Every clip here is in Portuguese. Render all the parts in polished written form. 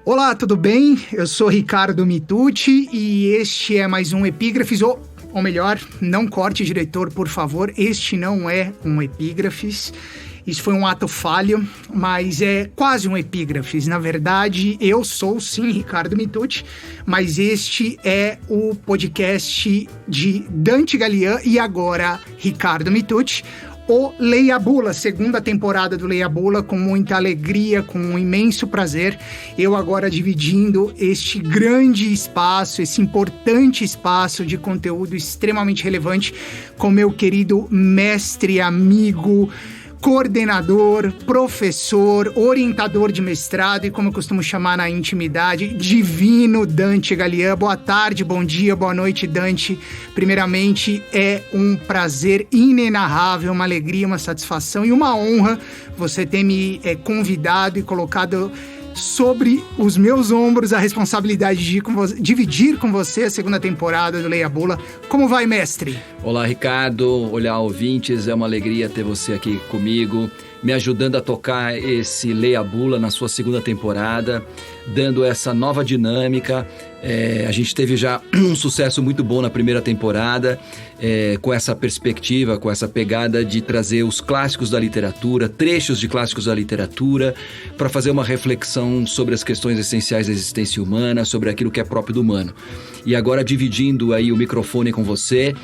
Olá, tudo bem? Eu sou Ricardo Mitucci e este é mais um Epígrafes, ou melhor, não corte, diretor, por favor, este não é um Epígrafes. Isso foi um ato falho, mas é quase um Epígrafes. Na verdade, eu sou sim Ricardo Mitucci, mas este é o podcast de Dante Gallian e agora Ricardo Mitucci. O Leia a Bula, segunda temporada do Leia a Bula, com muita alegria, com um imenso prazer. Eu agora dividindo este grande espaço, esse importante espaço de conteúdo extremamente relevante com meu querido mestre, amigo, coordenador, professor, orientador de mestrado e, como eu costumo chamar na intimidade, divino Dante Gallian. Boa tarde, bom dia, boa noite, Dante. Primeiramente, é um prazer inenarrável, uma alegria, uma satisfação e uma honra você ter me convidado e colocado sobre os meus ombros a responsabilidade de dividir com você a segunda temporada do Leia a Bula. Como vai, mestre? Olá, Ricardo. Olá, ouvintes. É uma alegria ter você aqui comigo, me ajudando a tocar esse Leia a Bula na sua segunda temporada, dando essa nova dinâmica. A gente teve já um sucesso muito bom na primeira temporada, com essa perspectiva, com essa pegada de trazer os clássicos da literatura, trechos de clássicos da literatura, para fazer uma reflexão sobre as questões essenciais da existência humana, sobre aquilo que é próprio do humano. E agora, dividindo aí o microfone com você,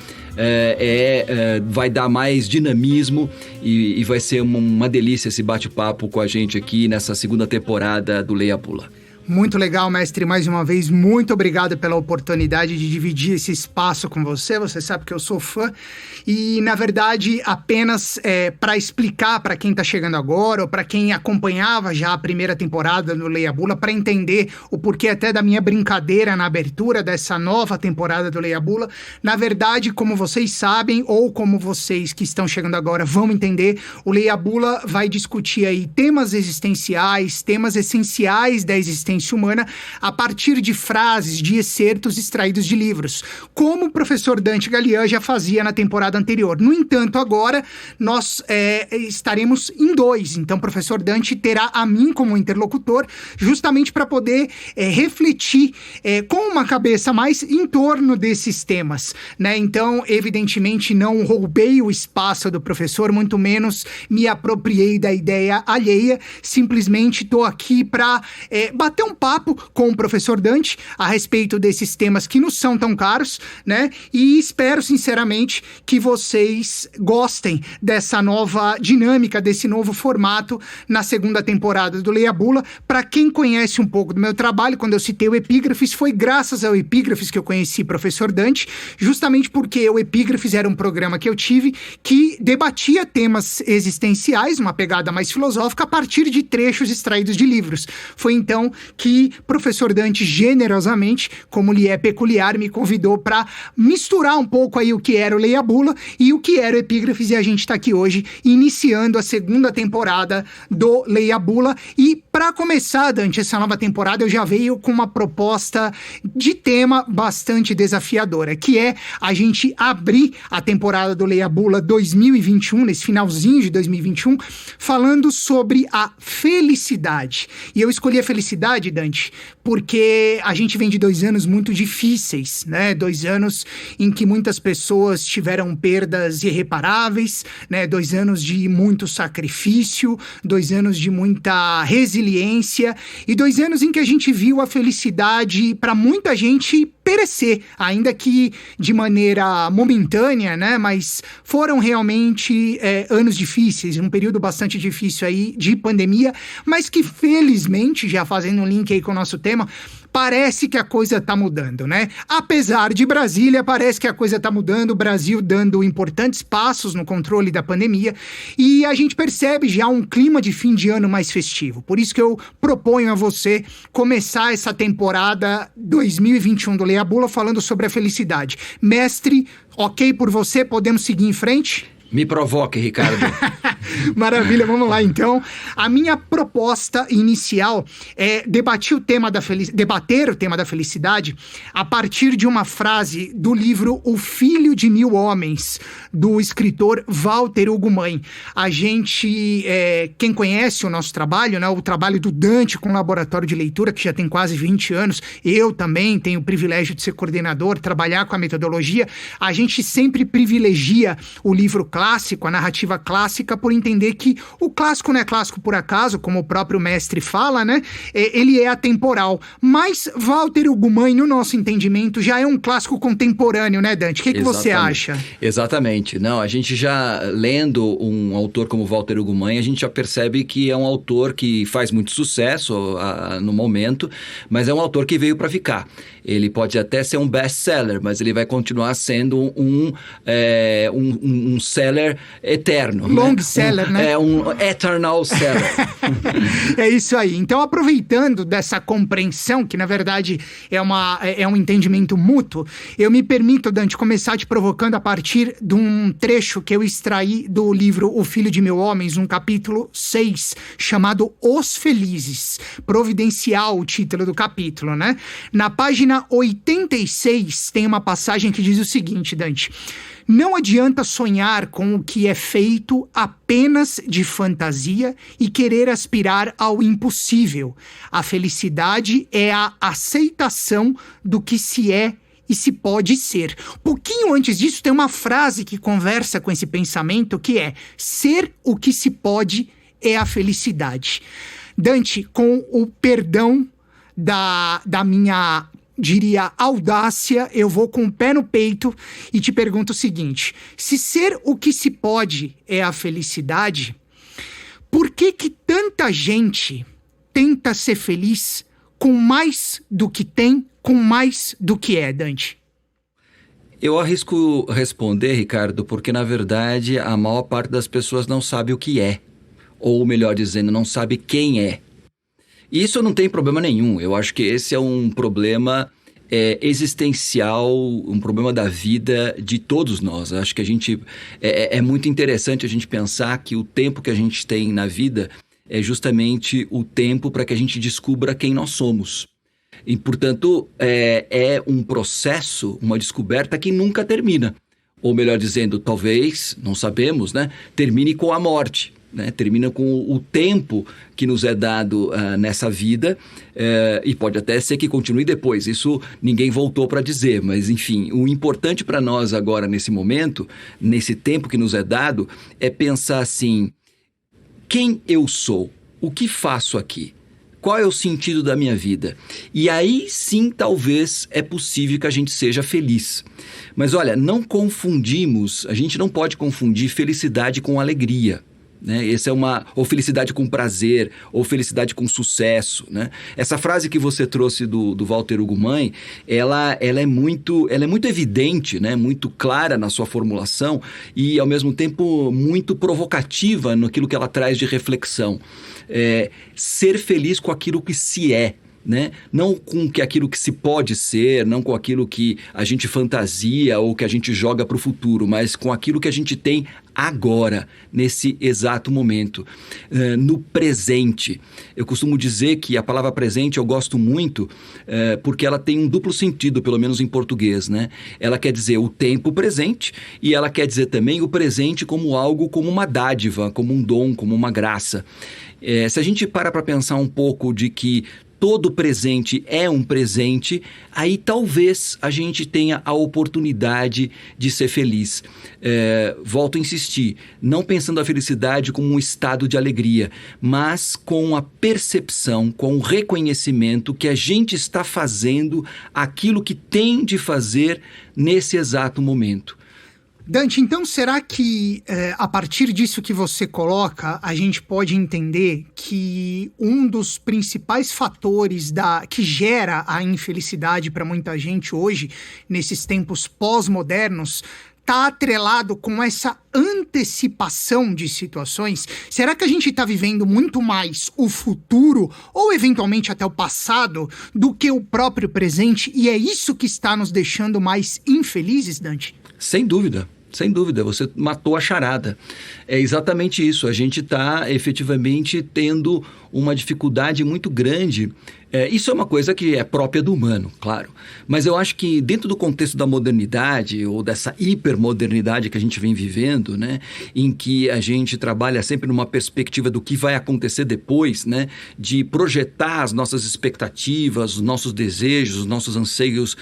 vai dar mais dinamismo e vai ser uma delícia esse bate-papo com a gente aqui nessa segunda temporada do Leia a Bula. Muito legal, mestre. Mais uma vez, muito obrigado pela oportunidade de dividir esse espaço com você. Você sabe que eu sou fã. E, na verdade, apenas para explicar para quem está chegando agora ou para quem acompanhava já a primeira temporada do Leia a Bula, para entender o porquê até da minha brincadeira na abertura dessa nova temporada do Leia a Bula. Na verdade, como vocês sabem, ou como vocês que estão chegando agora vão entender, o Leia a Bula vai discutir aí temas existenciais, temas essenciais da existência humana a partir de frases, de excertos extraídos de livros, como o professor Dante Gallian já fazia na temporada anterior. No entanto, agora nós estaremos em dois, então o professor Dante terá a mim como interlocutor, justamente para poder refletir com uma cabeça mais em torno desses temas, né? Então, evidentemente, não roubei o espaço do professor, muito menos me apropriei da ideia alheia, simplesmente estou aqui para bater um papo com o professor Dante a respeito desses temas que nos são tão caros, né? E espero sinceramente que vocês gostem dessa nova dinâmica, desse novo formato na segunda temporada do Leia a Bula. Para quem conhece um pouco do meu trabalho, quando eu citei o Epígrafes, foi graças ao Epígrafes que eu conheci o professor Dante, justamente porque o Epígrafes era um programa que eu tive que debatia temas existenciais, uma pegada mais filosófica, a partir de trechos extraídos de livros. Foi então que professor Dante generosamente, como lhe é peculiar, me convidou para misturar um pouco aí o que era o Leia a Bula e o que era o Epígrafes, e a gente está aqui hoje iniciando a segunda temporada do Leia a Bula. E para começar, Dante, essa nova temporada eu já veio com uma proposta de tema bastante desafiadora, que é a gente abrir a temporada do Leia a Bula 2021, nesse finalzinho de 2021, falando sobre a felicidade. E eu escolhi a felicidade, Dante, porque a gente vem de 2 anos muito difíceis, né? 2 anos em que muitas pessoas tiveram perdas irreparáveis, né? 2 anos de muito sacrifício, 2 anos de muita resiliência e 2 anos em que a gente viu a felicidade, para muita gente, perecer, ainda que de maneira momentânea, né? Mas foram realmente anos difíceis, um período bastante difícil aí de pandemia, mas que felizmente, já fazendo um link aí com o nosso tema, parece que a coisa tá mudando, né? Apesar de Brasília, parece que a coisa tá mudando, o Brasil dando importantes passos no controle da pandemia, e a gente percebe já um clima de fim de ano mais festivo. Por isso que eu proponho a você começar essa temporada 2021 do Leia a Bula falando sobre a felicidade. Mestre, ok por você? Podemos seguir em frente? Me provoque, Ricardo. Maravilha, vamos lá então. A minha proposta inicial é debater o tema da felicidade a partir de uma frase do livro O Filho de Mil Homens, do escritor Walter Ugumãe. A gente, quem conhece o nosso trabalho, né, o trabalho do Dante com o Laboratório de Leitura, que já tem quase 20 anos, eu também tenho o privilégio de ser coordenador, trabalhar com a metodologia, a gente sempre privilegia o livro clássico, a narrativa clássica, por entender que o clássico não é clássico por acaso, como o próprio mestre fala, né? Ele é atemporal. Mas Walter Ugumãe, no nosso entendimento, já é um clássico contemporâneo, né, Dante? O que você acha? Exatamente. Não, a gente já, lendo um autor como Walter Ugumãe, a gente já percebe que é um autor que faz muito sucesso no momento, mas é um autor que veio para ficar. Ele pode até ser um best-seller, mas ele vai continuar sendo um seller eterno. Long seller, né? É um eternal seller. É isso aí. Então, aproveitando dessa compreensão, que na verdade é um entendimento mútuo, eu me permito, Dante, começar te provocando a partir de um trecho que eu extraí do livro O Filho de Mil Homens, um capítulo 6, chamado Os Felizes. Providencial o título do capítulo, né? Na página 86 tem uma passagem que diz o seguinte, Dante: não adianta sonhar com o que é feito apenas de fantasia e querer aspirar ao impossível. A felicidade é a aceitação do que se é e se pode ser. Pouquinho antes disso tem uma frase que conversa com esse pensamento, que é: ser o que se pode é a felicidade. Dante, com o perdão da minha, diria, audácia, eu vou com o pé no peito e te pergunto o seguinte: se ser o que se pode é a felicidade, por que tanta gente tenta ser feliz com mais do que tem, com mais do que é, Dante? Eu arrisco responder, Ricardo, porque na verdade a maior parte das pessoas não sabe o que é, ou melhor dizendo, não sabe quem é. E isso não tem problema nenhum. Eu acho que esse é um problema existencial, um problema da vida de todos nós. Eu acho que a gente é muito interessante a gente pensar que o tempo que a gente tem na vida é justamente o tempo para que a gente descubra quem nós somos. E, portanto, é um processo, uma descoberta que nunca termina. Ou melhor dizendo, talvez, não sabemos, né? Termine com a morte. Né? Termina com o tempo que nos é dado nessa vida, e pode até ser que continue depois. Isso ninguém voltou para dizer, mas enfim, o importante para nós agora nesse momento, nesse tempo que nos é dado, é pensar assim: quem eu sou? O que faço aqui? Qual é o sentido da minha vida? E aí sim, talvez é possível que a gente seja feliz. Mas olha, a gente não pode confundir felicidade com alegria. Né? Essa é ou felicidade com prazer, ou felicidade com sucesso, né? Essa frase que você trouxe do Walter Ugumãe, ela é muito evidente, né? Muito clara na sua formulação e, ao mesmo tempo, muito provocativa naquilo que ela traz de reflexão. Ser feliz com aquilo que se é. Né? Não com aquilo que se pode ser, não com aquilo que a gente fantasia ou que a gente joga para o futuro, mas com aquilo que a gente tem agora, nesse exato momento, no presente. Eu costumo dizer que a palavra presente eu gosto muito porque ela tem um duplo sentido, pelo menos em português, né? Ela quer dizer o tempo presente e ela quer dizer também o presente como algo, como uma dádiva, como um dom, como uma graça. Se a gente para pensar um pouco de que todo presente é um presente, aí talvez a gente tenha a oportunidade de ser feliz. Volto a insistir, não pensando a felicidade como um estado de alegria, mas com a percepção, com o reconhecimento que a gente está fazendo aquilo que tem de fazer nesse exato momento. Dante, então será que a partir disso que você coloca, a gente pode entender que um dos principais fatores que gera a infelicidade para muita gente hoje, nesses tempos pós-modernos, está atrelado com essa antecipação de situações? Será que a gente está vivendo muito mais o futuro, ou eventualmente até o passado, do que o próprio presente? E é isso que está nos deixando mais infelizes, Dante? Sem dúvida. Sem dúvida, você matou a charada. É exatamente isso. A gente está efetivamente tendo uma dificuldade muito grande. Isso é uma coisa que é própria do humano, claro. Mas eu acho que dentro do contexto da modernidade ou dessa hipermodernidade que a gente vem vivendo, né, em que a gente trabalha sempre numa perspectiva do que vai acontecer depois, né, de projetar as nossas expectativas, os nossos desejos, os nossos anseios,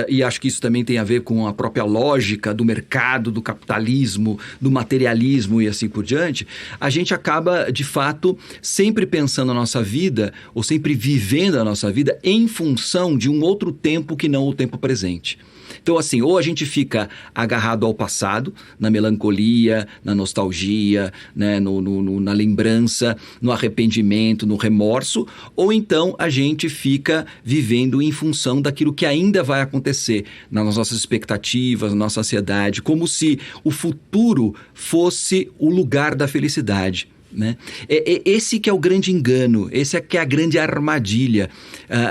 e acho que isso também tem a ver com a própria lógica do mercado, do capitalismo, do materialismo e assim por diante, a gente acaba, de fato, sempre pensando a nossa vida, ou sempre vivendo a nossa vida em função de um outro tempo que não o tempo presente. Então, assim, ou a gente fica agarrado ao passado, na melancolia, na nostalgia, né, na lembrança, no arrependimento, no remorso, ou então a gente fica vivendo em função daquilo que ainda vai acontecer, nas nossas expectativas, na nossa ansiedade, como se o futuro fosse o lugar da felicidade. Né? Esse que é o grande engano, esse é que é a grande armadilha.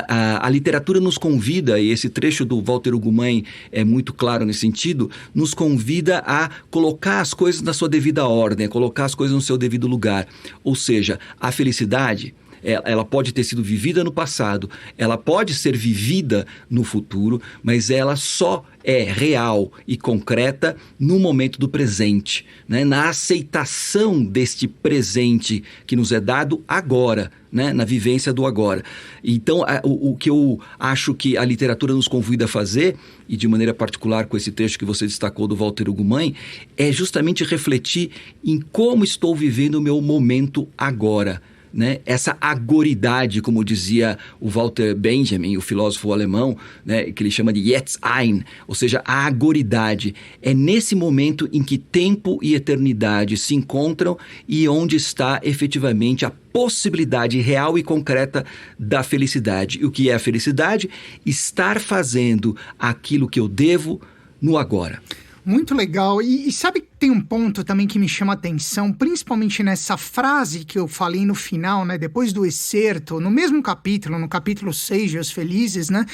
A literatura nos convida, e esse trecho do Walter Ugumãe é muito claro nesse sentido, nos convida a colocar as coisas na sua devida ordem, a colocar as coisas no seu devido lugar. Ou seja, a felicidade, ela pode ter sido vivida no passado, ela pode ser vivida no futuro, mas ela só é real e concreta no momento do presente, né? Na aceitação deste presente que nos é dado agora, né? Na vivência do agora. Então, o que eu acho que a literatura nos convida a fazer, e de maneira particular com esse texto que você destacou do Walter Ugumãe, é justamente refletir em como estou vivendo o meu momento agora. Né? Essa agoridade, como dizia o Walter Benjamin, o filósofo alemão, né? Que ele chama de Jetzt-Ein, ou seja, a agoridade. É nesse momento em que tempo e eternidade se encontram e onde está efetivamente a possibilidade real e concreta da felicidade. E o que é a felicidade? Estar fazendo aquilo que eu devo no agora. Muito legal. E sabe que tem um ponto também que me chama a atenção, principalmente nessa frase que eu falei no final, né? Depois do excerto, no mesmo capítulo, no capítulo 6 de Os Felizes, né?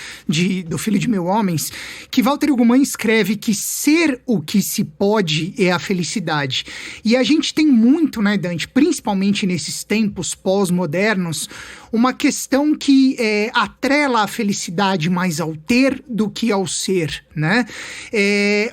Do Filho de Mil Homens, que Walter Ugumãe escreve que ser o que se pode é a felicidade. E a gente tem muito, né, Dante, principalmente nesses tempos pós-modernos, uma questão que atrela a felicidade mais ao ter do que ao ser, né?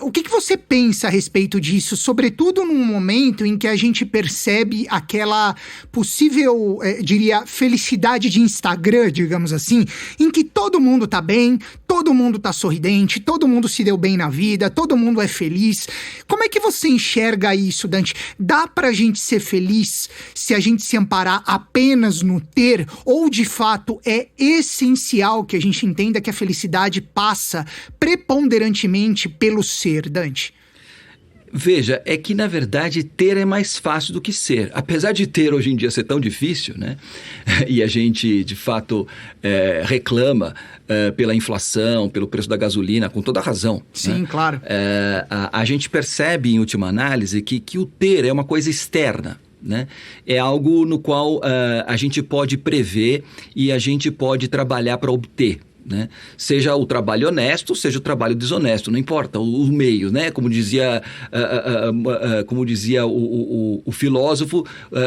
O que você pensa a respeito disso, sobretudo num momento em que a gente percebe aquela possível, diria, felicidade de Instagram, digamos assim, em que todo mundo tá bem, todo mundo tá sorridente, todo mundo se deu bem na vida, todo mundo é feliz. Como é que você enxerga isso, Dante? Dá pra gente ser feliz se a gente se amparar apenas no ter? Ou, de fato, é essencial que a gente entenda que a felicidade passa preponderantemente pelo ser, Dante? Veja, é que na verdade ter é mais fácil do que ser. Apesar de ter hoje em dia ser tão difícil, né? E a gente de fato reclama pela inflação, pelo preço da gasolina, com toda a razão. Sim, né? Claro. A gente percebe em última análise que o ter é uma coisa externa. Né? É algo no qual a gente pode prever e a gente pode trabalhar para obter. Né? Seja o trabalho honesto, seja o trabalho desonesto, não importa, o meio, né? Como dizia o filósofo,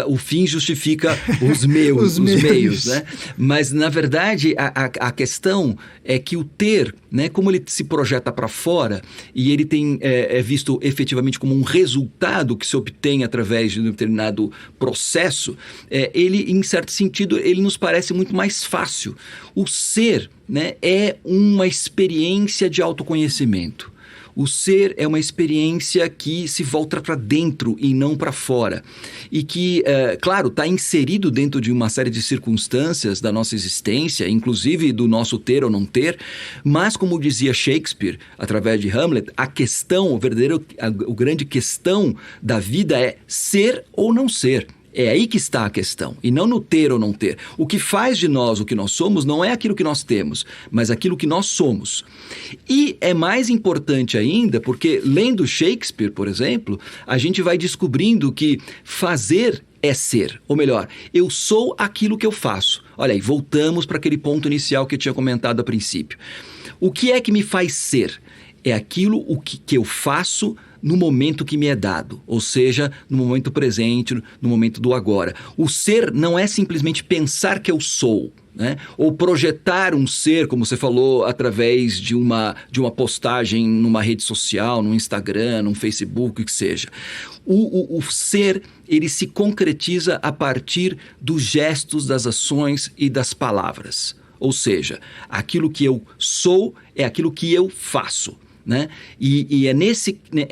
o fim justifica os meios, né? Mas, na verdade, a questão é que o ter, né, como ele se projeta para fora e ele é visto efetivamente como um resultado que se obtém através de um determinado processo, ele, em certo sentido, ele nos parece muito mais fácil. O ser, né, é uma experiência de autoconhecimento. O ser é uma experiência que se volta para dentro e não para fora. E que, claro, está inserido dentro de uma série de circunstâncias da nossa existência, inclusive do nosso ter ou não ter, mas, como dizia Shakespeare, através de Hamlet, a grande questão da vida é ser ou não ser. É aí que está a questão, e não no ter ou não ter. O que faz de nós o que nós somos não é aquilo que nós temos, mas aquilo que nós somos. E é mais importante ainda, porque lendo Shakespeare, por exemplo, a gente vai descobrindo que fazer é ser, ou melhor, eu sou aquilo que eu faço. Olha aí, voltamos para aquele ponto inicial que eu tinha comentado a princípio. O que é que me faz ser? É aquilo que eu faço no momento que me é dado, ou seja, no momento presente, no momento do agora. O ser não é simplesmente pensar que eu sou, né? Ou projetar um ser, como você falou, através de uma postagem numa rede social, no Instagram, no Facebook, o que seja. O ser, ele se concretiza a partir dos gestos, das ações e das palavras. Ou seja, aquilo que eu sou é aquilo que eu faço. Né? E é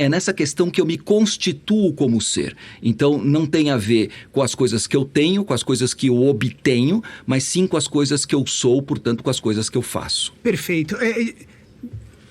nessa questão que eu me constituo como ser. Então não tem a ver com as coisas que eu tenho, com as coisas que eu obtenho, mas sim com as coisas que eu sou, portanto com as coisas que eu faço. Perfeito.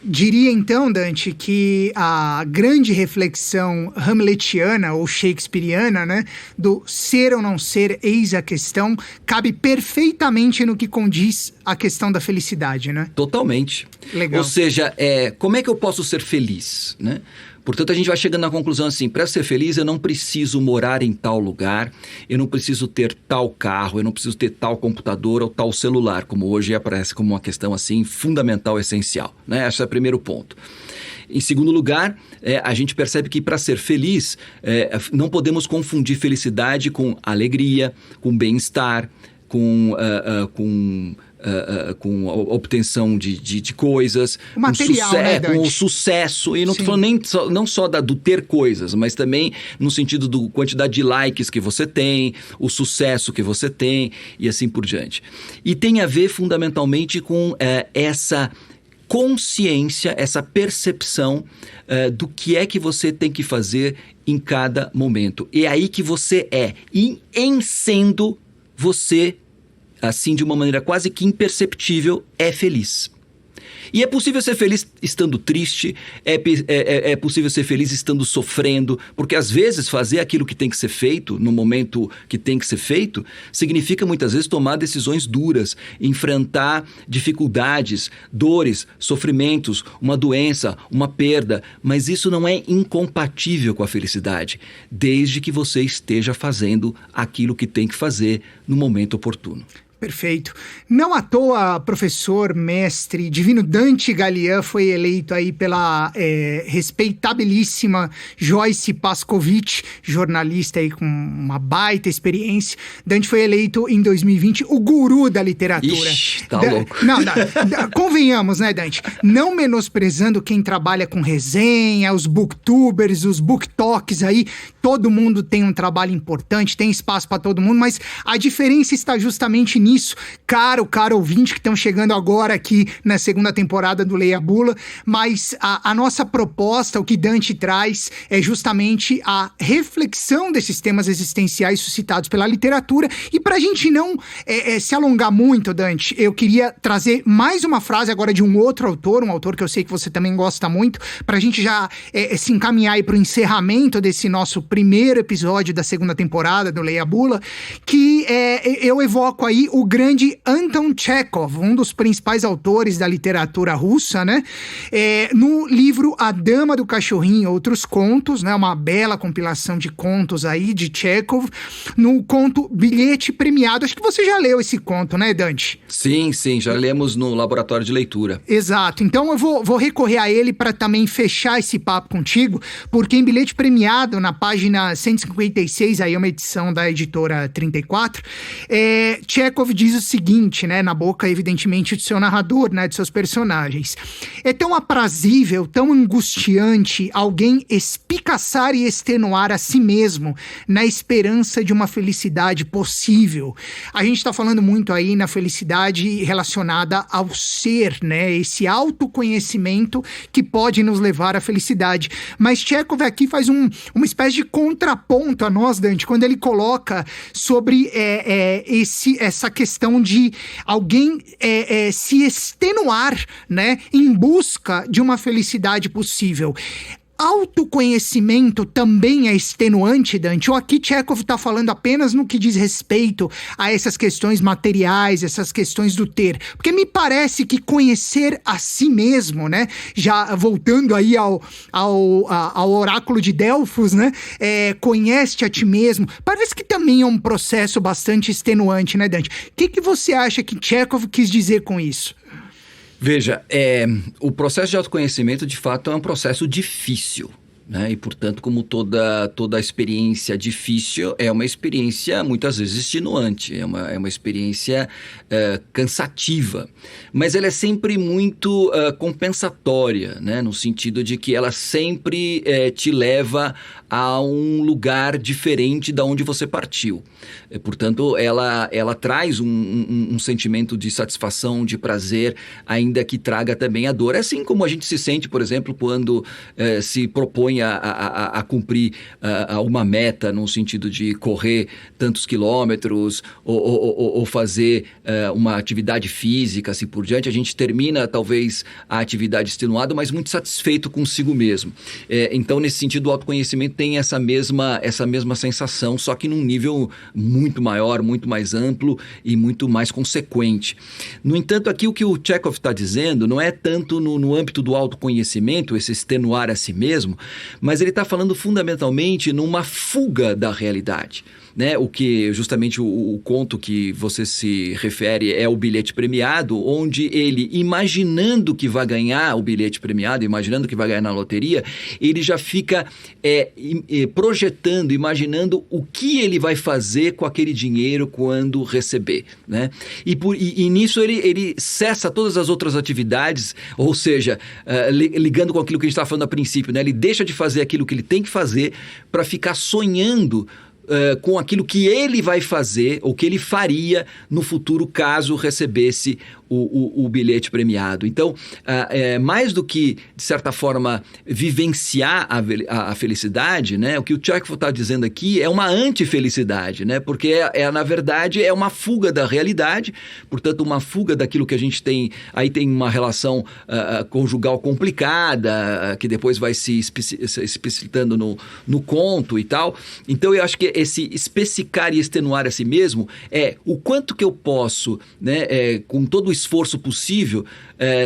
Diria então, Dante, que a grande reflexão hamletiana ou shakespeariana, né, do ser ou não ser, eis a questão, cabe perfeitamente no que condiz a questão da felicidade, né? Totalmente. Legal. Ou seja, como é que eu posso ser feliz, né? Portanto, a gente vai chegando na conclusão assim, para ser feliz eu não preciso morar em tal lugar, eu não preciso ter tal carro, eu não preciso ter tal computador ou tal celular, como hoje aparece como uma questão assim fundamental, essencial, né? Esse é o primeiro ponto. Em segundo lugar, a gente percebe que para ser feliz, não podemos confundir felicidade com alegria, com bem-estar, com a obtenção de coisas, o material, né, com o sucesso. E não estou falando não só do ter coisas, mas também no sentido da quantidade de likes que você tem, o sucesso que você tem e assim por diante. E tem a ver fundamentalmente com essa consciência, essa percepção do que é que você tem que fazer em cada momento. É aí que você é. E em sendo, você, assim de uma maneira quase que imperceptível, é feliz. E é possível ser feliz estando triste, é possível ser feliz estando sofrendo, porque às vezes fazer aquilo que tem que ser feito, no momento que tem que ser feito, significa muitas vezes tomar decisões duras, enfrentar dificuldades, dores, sofrimentos, uma doença, uma perda, mas isso não é incompatível com a felicidade, desde que você esteja fazendo aquilo que tem que fazer no momento oportuno. Perfeito. Não à toa, professor, mestre, divino Dante Gallian foi eleito aí pela respeitabilíssima Joyce Pascovitch, jornalista aí com uma baita experiência. Dante foi eleito em 2020 o guru da literatura. Ixi, tá louco. Não, convenhamos, né, Dante? Não menosprezando quem trabalha com resenha, os booktubers, os booktalks aí, todo mundo tem um trabalho importante, tem espaço para todo mundo, mas a diferença está justamente nisso, caro ouvinte que estão chegando agora aqui na segunda temporada do Leia a Bula, mas a nossa proposta, o que Dante traz, é justamente a reflexão desses temas existenciais suscitados pela literatura. E para a gente não se alongar muito, Dante, eu queria trazer mais uma frase agora de um outro autor, um autor que eu sei que você também gosta muito, para a gente já se encaminhar aí para o encerramento desse nosso primeiro episódio da segunda temporada do Leia a Bula, que eu evoco aí o grande Anton Chekhov, um dos principais autores da literatura russa, né? No livro A Dama do Cachorrinho e Outros Contos, né? Uma bela compilação de contos aí de Chekhov, no conto Bilhete Premiado. Acho que você já leu esse conto, né, Dante? Sim, já lemos no laboratório de leitura. Exato. Então eu vou recorrer a ele para também fechar esse papo contigo, porque em Bilhete Premiado, na página 156, aí é uma edição da editora 34, Chekhov diz o seguinte, né, na boca, evidentemente, do seu narrador, né, de seus personagens. É tão aprazível, tão angustiante alguém espicaçar e extenuar a si mesmo na esperança de uma felicidade possível. A gente está falando muito aí na felicidade relacionada ao ser, né, esse autoconhecimento que pode nos levar à felicidade. Mas Chekhov aqui faz uma espécie de contraponto a nós, Dante, quando ele coloca sobre essa questão de alguém se extenuar, né, em busca de uma felicidade possível. Autoconhecimento também é extenuante, Dante? Ou aqui Chekhov está falando apenas no que diz respeito a essas questões materiais, essas questões do ter? Porque me parece que conhecer a si mesmo, né? Já voltando aí ao oráculo de Delfos, né? Conhece-te a ti mesmo. Parece que também é um processo bastante extenuante, né, Dante? O que você acha que Chekhov quis dizer com isso? Veja, o processo de autoconhecimento, de fato, é um processo difícil, né? E, portanto, como toda experiência difícil, é uma experiência muitas vezes extenuante, é uma experiência cansativa, mas ela é sempre muito compensatória, né? No sentido de que ela sempre te leva a um lugar diferente da onde você partiu. Portanto, ela traz um sentimento de satisfação, de prazer, ainda que traga também a dor. É assim como a gente se sente, por exemplo, quando se propõe a cumprir uma meta, no sentido de correr tantos quilômetros ou fazer uma atividade física, assim por diante. A gente termina, talvez, a atividade extenuada, mas muito satisfeito consigo mesmo. Então, nesse sentido, o autoconhecimento tem essa mesma sensação, só que num nível muito maior, muito mais amplo e muito mais consequente. No entanto, aqui o que o Chekhov está dizendo não é tanto no âmbito do autoconhecimento, esse extenuar a si mesmo, mas ele está falando fundamentalmente numa fuga da realidade, né? O que justamente o conto que você se refere é o bilhete premiado, onde ele, imaginando que vai ganhar o bilhete premiado, imaginando que vai ganhar na loteria, ele já fica projetando, imaginando o que ele vai fazer com aquele dinheiro quando receber, né? E nisso ele cessa todas as outras atividades, ou seja, ligando com aquilo que a gente estava falando a princípio, né? Ele deixa de fazer aquilo que ele tem que fazer para ficar sonhando com aquilo que ele vai fazer ou que ele faria no futuro caso recebesse o bilhete premiado. Então, mais do que, de certa forma, vivenciar a felicidade, né? O que o Chekhov está dizendo aqui é uma antifelicidade, né? Porque, na verdade, é uma fuga da realidade, portanto, uma fuga daquilo que a gente tem. Aí tem uma relação conjugal complicada, que depois vai se explicitando no conto e tal. Então, eu acho que esse especificar e extenuar a si mesmo é o quanto que eu posso, né, com todo o esforço possível,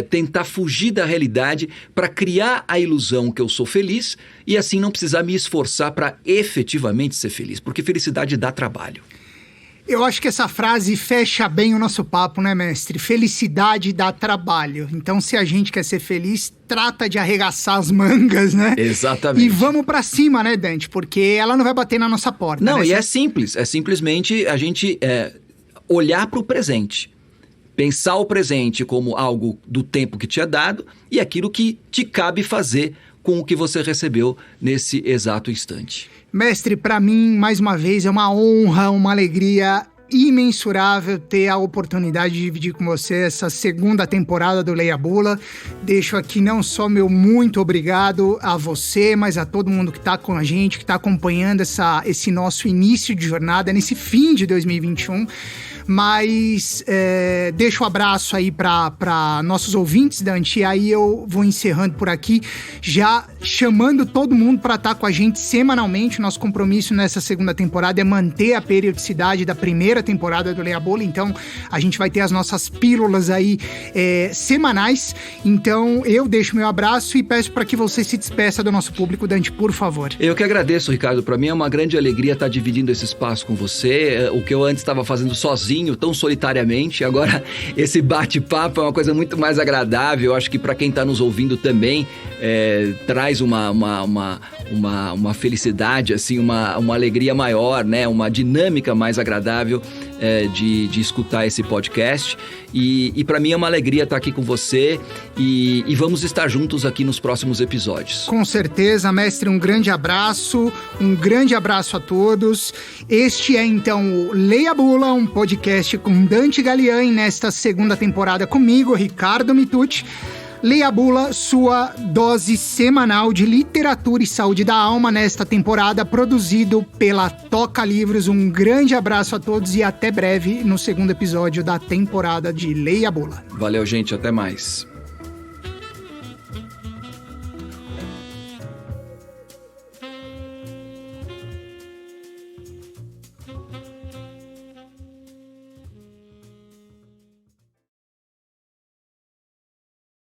tentar fugir da realidade para criar a ilusão que eu sou feliz e assim não precisar me esforçar para efetivamente ser feliz, porque felicidade dá trabalho. Eu acho que essa frase fecha bem o nosso papo, né, mestre? Felicidade dá trabalho. Então, se a gente quer ser feliz, trata de arregaçar as mangas, né? Exatamente. E vamos pra cima, né, Dante? Porque ela não vai bater na nossa porta. Não, né? E é simples. É simplesmente a gente olhar para o presente. Pensar o presente como algo do tempo que te é dado e aquilo que te cabe fazer com o que você recebeu nesse exato instante. Mestre, para mim, mais uma vez, é uma honra, uma alegria imensurável ter a oportunidade de dividir com você essa segunda temporada do Leia a Bula. Deixo aqui não só meu muito obrigado a você, mas a todo mundo que está com a gente, que está acompanhando esse nosso início de jornada, nesse fim de 2021. Mas deixo um abraço aí para nossos ouvintes, Dante, e aí eu vou encerrando por aqui, já chamando todo mundo para estar com a gente semanalmente. Nosso compromisso nessa segunda temporada é manter a periodicidade da primeira temporada do Leia a Bula, então a gente vai ter as nossas pílulas aí semanais. Então eu deixo meu abraço e peço para que você se despeça do nosso público, Dante, por favor. Eu que agradeço, Ricardo. Para mim é uma grande alegria estar dividindo esse espaço com você. O que eu antes estava fazendo sozinho, tão solitariamente, agora esse bate-papo é uma coisa muito mais agradável. Eu acho que para quem está nos ouvindo também traz uma felicidade, assim, uma alegria maior, né? Uma dinâmica mais agradável de escutar esse podcast. E para mim é uma alegria estar aqui com você e vamos estar juntos aqui nos próximos episódios. Com certeza, mestre, um grande abraço a todos. Este é então o Leia a Bula, um podcast com Dante Galiani nesta segunda temporada comigo, Ricardo Mitucci. Leia a Bula, sua dose semanal de literatura e saúde da alma nesta temporada, produzido pela Toca Livros. Um grande abraço a todos e até breve no segundo episódio da temporada de Leia a Bula. Valeu, gente. Até mais.